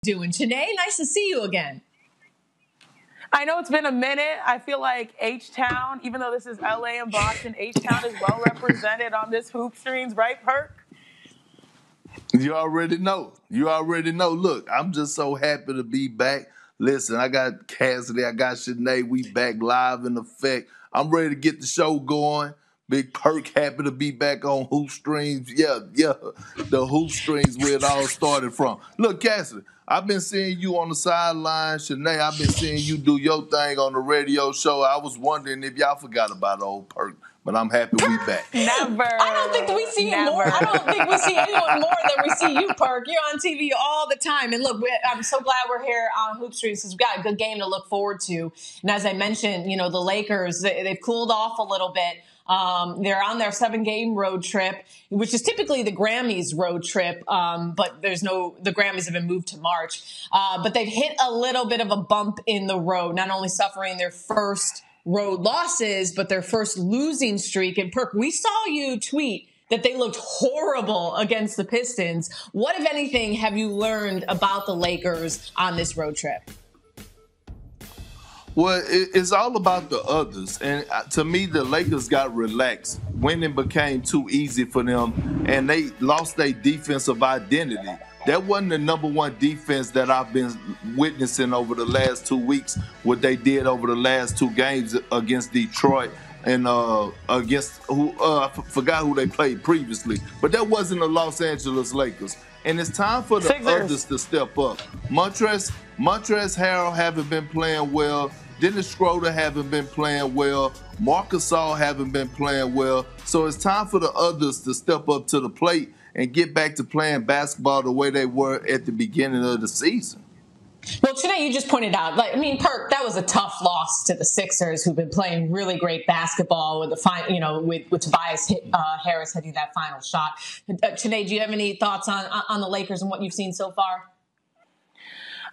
doing? Chanae, nice to see you again. I know it's been a minute. I feel like H-Town, even though this is LA and Boston, H-Town is well represented on this Hoop Streams, right, Perk? You already know. You already know. Look, I'm just so happy to be back. Listen, I got Cassidy, I got Shanae. We back live in effect. I'm ready to get the show going. Big Perk, happy to be back on Hoop Streams. Yeah, the Hoop Streams where it all started from. Look, Cassidy, I've been seeing you on the sideline. Shanae, I've been seeing you do your thing on the radio show. I was wondering if y'all forgot about old Perk, but I'm happy we back. Never. I don't think we see you more. I don't think we see anyone more than we see you, Perk. You're on TV all the time. And look, I'm so glad we're here on Hoop Streams because we've got a good game to look forward to. And as I mentioned, the Lakers, they've cooled off a little bit. They're on their 7-game road trip, which is typically the Grammys road trip. But the Grammys have been moved to March. But they've hit a little bit of a bump in the road, not only suffering their first road losses, but their first losing streak. And Perk, we saw you tweet that they looked horrible against the Pistons. What, if anything, have you learned about the Lakers on this road trip? Well, it's all about the others. And to me, the Lakers got relaxed. Winning became too easy for them, and they lost their defensive identity. That wasn't the number one defense that I've been witnessing over the last 2 weeks, what they did over the last 2 games against Detroit and against I forgot who they played previously. But that wasn't the Los Angeles Lakers. And it's time for the others to step up. Montrezl Harrell haven't been playing well. Dennis Schroeder haven't been playing well. Marcus Gasol haven't been playing well. So it's time for the others to step up to the plate and get back to playing basketball the way they were at the beginning of the season. Well, today you just pointed out, Perk, that was a tough loss to the Sixers, who've been playing really great basketball with with Tobias Harris hitting that final shot. Today, do you have any thoughts on the Lakers and what you've seen so far?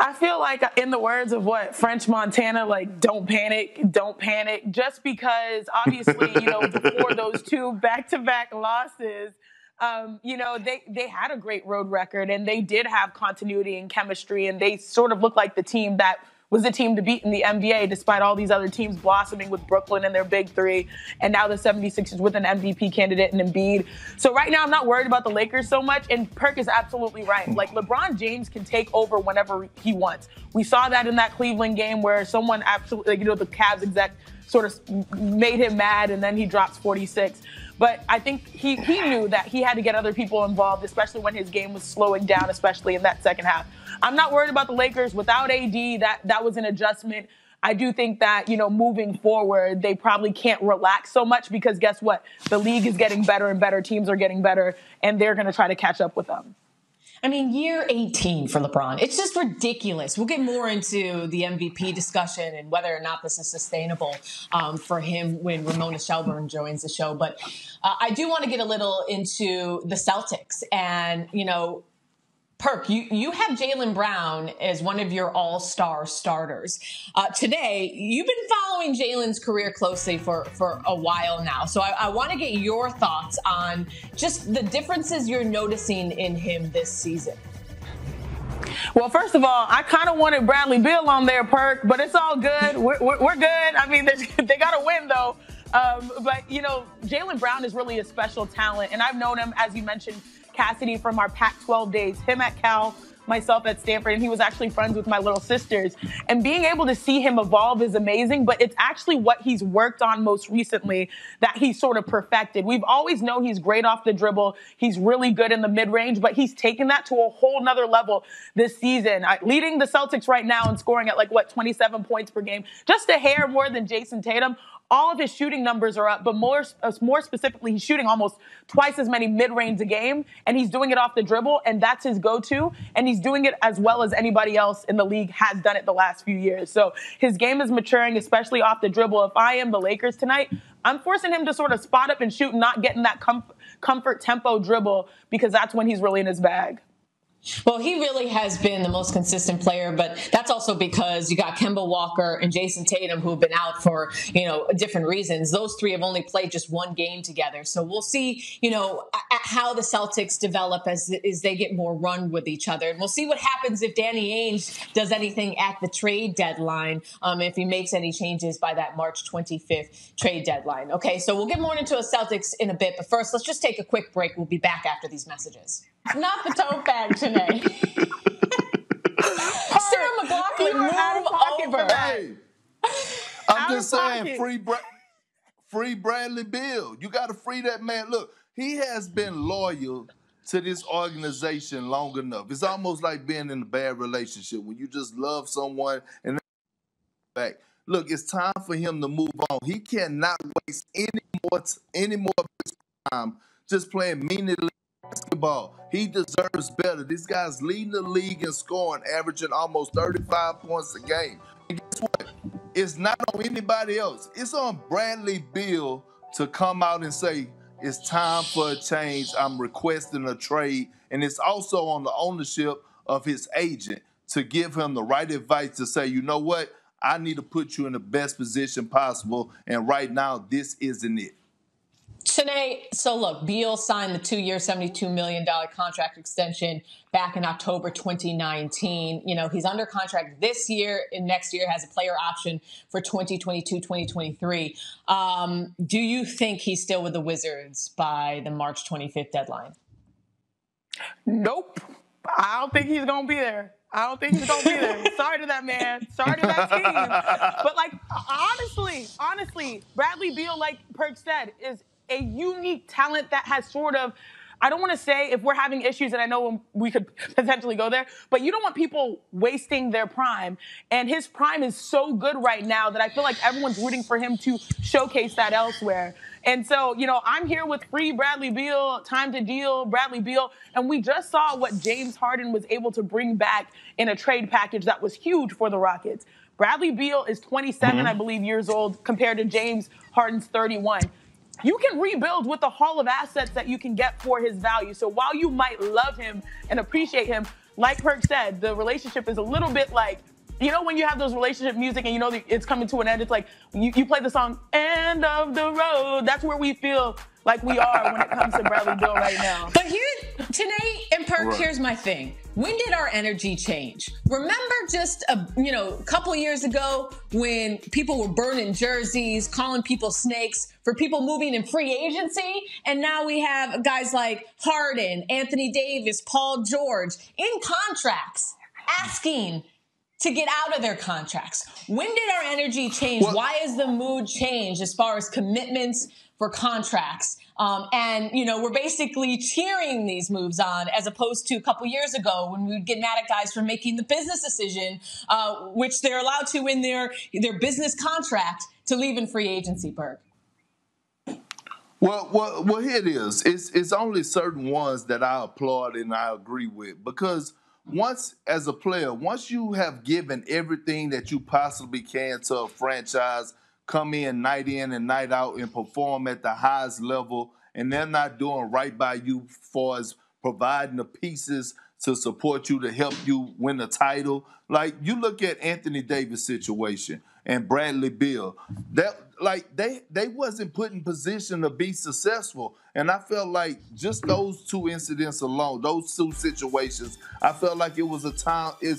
I feel like, in the words of French Montana, don't panic, just because obviously, before those 2 back-to-back losses, they had a great road record and they did have continuity and chemistry, and they sort of looked like the team that was the team to beat in the NBA, despite all these other teams blossoming with Brooklyn and their big 3, and now the 76ers with an MVP candidate and Embiid. So right now I'm not worried about the Lakers so much, and Perk is absolutely right. LeBron James can take over whenever he wants. We saw that in that Cleveland game where someone absolutely, the Cavs exec sort of made him mad, and then he drops 46. But I think he knew that he had to get other people involved, especially when his game was slowing down, especially in that second half. I'm not worried about the Lakers. Without AD, that was an adjustment. I do think that, moving forward, they probably can't relax so much because guess what? The league is getting better and better. Teams are getting better, and they're going to try to catch up with them. Year 18 for LeBron. It's just ridiculous. We'll get more into the MVP discussion and whether or not this is sustainable for him when Ramona Shelburne joins the show. But I do want to get a little into the Celtics. And, Perk, you have Jaylen Brown as one of your all-star starters. Today, you've been following Jaylen's career closely for a while now. So I want to get your thoughts on just the differences you're noticing in him this season. Well, first of all, I kind of wanted Bradley Beal on there, Perk, but it's all good. We're good. They got to win, though. But Jaylen Brown is really a special talent, and I've known him, as you mentioned, Cassidy, from our Pac-12 days, him at Cal, myself at Stanford, and he was actually friends with my little sisters. And being able to see him evolve is amazing, but it's actually what he's worked on most recently that he's sort of perfected. We've always known he's great off the dribble. He's really good in the mid-range, but he's taken that to a whole nother level this season, leading the Celtics right now and scoring at 27 points per game, just a hair more than Jason Tatum. All of his shooting numbers are up, but more specifically, he's shooting almost twice as many mid-range a game, and he's doing it off the dribble, and that's his go-to, and he's doing it as well as anybody else in the league has done it the last few years. So his game is maturing, especially off the dribble. If I am the Lakers tonight, I'm forcing him to sort of spot up and shoot, not getting that comfort tempo dribble, because that's when he's really in his bag. Well, he really has been the most consistent player, but that's also because you got Kemba Walker and Jason Tatum, who have been out for, different reasons. Those three have only played just one game together. So we'll see, how the Celtics develop as they get more run with each other. And we'll see what happens if Danny Ainge does anything at the trade deadline, if he makes any changes by that March 25th trade deadline. Okay, so we'll get more into the Celtics in a bit, but first, let's just take a quick break. We'll be back after these messages. Not the tote bag today. Sarah McLachlan, move over. Hey, I'm just saying, free Bradley Beal. You got to free that man. Look, he has been loyal to this organization long enough. It's almost like being in a bad relationship when you just love someone and back. Look, it's time for him to move on. He cannot waste any more of his time just playing meaningless basketball. He deserves better. This guy's leading the league in scoring, averaging almost 35 points a game. And guess what? It's not on anybody else. It's on Bradley Beal to come out and say, it's time for a change. I'm requesting a trade. And it's also on the ownership of his agent to give him the right advice to say, you know what? I need to put you in the best position possible. And right now, this isn't it. Shanae, so look, Beal signed the 2-year, $72 million contract extension back in October 2019. He's under contract this year and next year has a player option for 2022, 2023. Do you think he's still with the Wizards by the March 25th deadline? Nope. I don't think he's going to be there. Sorry to that man. Sorry to that team. But honestly, Bradley Beal, like Perk said, is a unique talent that has sort of, I don't want to say if we're having issues, and I know we could potentially go there, but you don't want people wasting their prime. And his prime is so good right now that I feel like everyone's rooting for him to showcase that elsewhere. And so, I'm here with free Bradley Beal, time to deal Bradley Beal. And we just saw what James Harden was able to bring back in a trade package that was huge for the Rockets. Bradley Beal is 27, I believe, years old compared to James Harden's 31. You can rebuild with the haul of assets that you can get for his value. So while you might love him and appreciate him, like Perk said, the relationship is a little bit like, when you have those relationship music and it's coming to an end, it's like you play the song, End of the Road. That's where we feel like we are when it comes to Bradley Beal right now. But Tanae and Perk, here's my thing. When did our energy change? Remember just a couple years ago when people were burning jerseys, calling people snakes for people moving in free agency? And now we have guys like Harden, Anthony Davis, Paul George in contracts asking to get out of their contracts. When did our energy change? Why has the mood changed as far as commitments for contracts? And we're basically cheering these moves on as opposed to a couple years ago when we would get mad at guys for making the business decision, which they're allowed to in their business contract to leave in free agency, Perk. Well, here it is. It's only certain ones that I applaud and I agree with because once you have given everything that you possibly can to a franchise, come in and night out and perform at the highest level, and they're not doing right by you as far as providing the pieces to support you to help you win the title. Like you look at Anthony Davis' situation and Bradley Beal, they wasn't put in position to be successful. And I felt like just those two incidents alone, those two situations, I felt like it's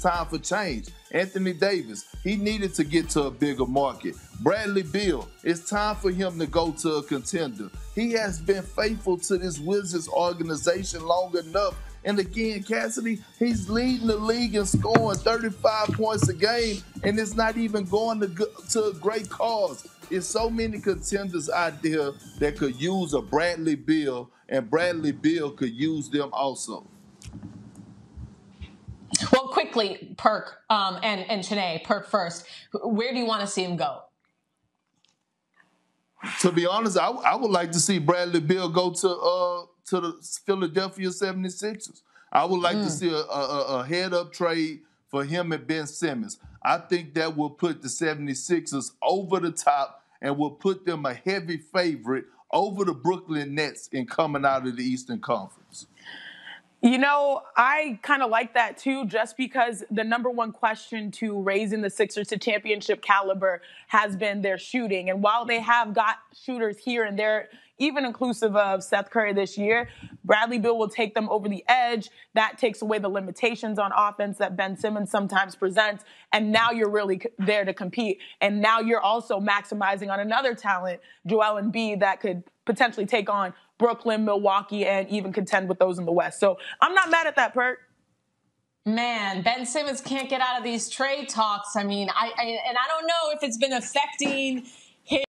time for change. Anthony Davis, he needed to get to a bigger market. Bradley Beal, it's time for him to go to a contender. He has been faithful to this Wizards organization long enough. And again, Cassidy, he's leading the league in scoring 35 points a game, and it's not even going to a great cause. There's so many contenders out there that could use a Bradley Beal, and Bradley Beal could use them also. Well, quickly, Perk and Shanae, Perk first. Where do you want to see him go? To be honest, I would like to see Bradley Beal go to the Philadelphia 76ers. I would like to see a head-up trade for him and Ben Simmons. I think that will put the 76ers over the top and will put them a heavy favorite over the Brooklyn Nets in coming out of the Eastern Conference. You know, I kind of like that too, just because the number one question to raising the Sixers to championship caliber has been their shooting. And while they have got shooters here and there, even inclusive of Seth Curry this year, Bradley Beal will take them over the edge. That takes away the limitations on offense that Ben Simmons sometimes presents. And now you're really there to compete. And now you're also maximizing on another talent, Joel Embiid, that could potentially take on Brooklyn, Milwaukee, and even contend with those in the West. So I'm not mad at that, Perk. Man, Ben Simmons can't get out of these trade talks. I mean, I don't know if it's been affecting